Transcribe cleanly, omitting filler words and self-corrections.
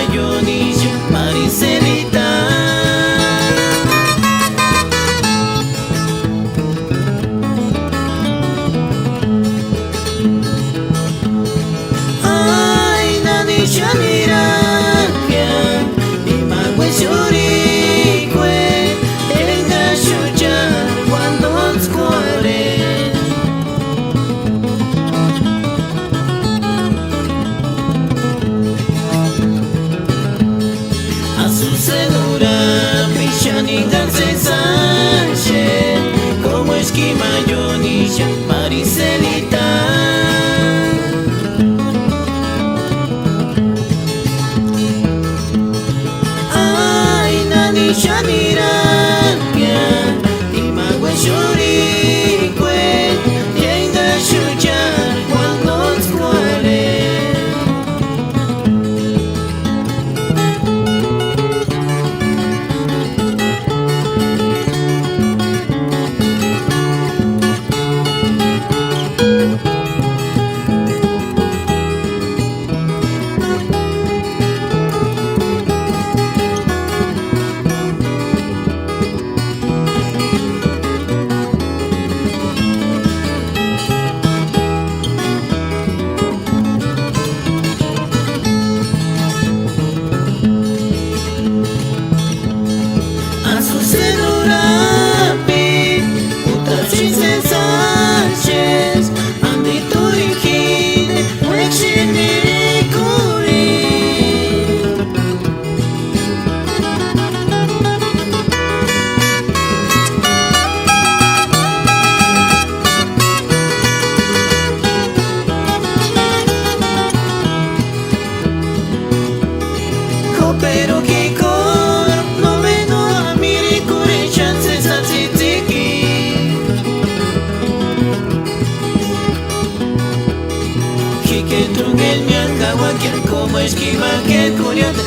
esquimayonilla, Maricelita. Ay, nadie mirakia, mi magüe churicue, tenga chuchar cuando scuole. A su cedura, pichaningan se sanche, como esquimayonilla, Maricelita. Shamirakia, imagüe churicue, tenga chuchar cuando scuole. Pero que cor no me no a miri cure chances a titiki que trungel mi angawa que como esquiva que curiota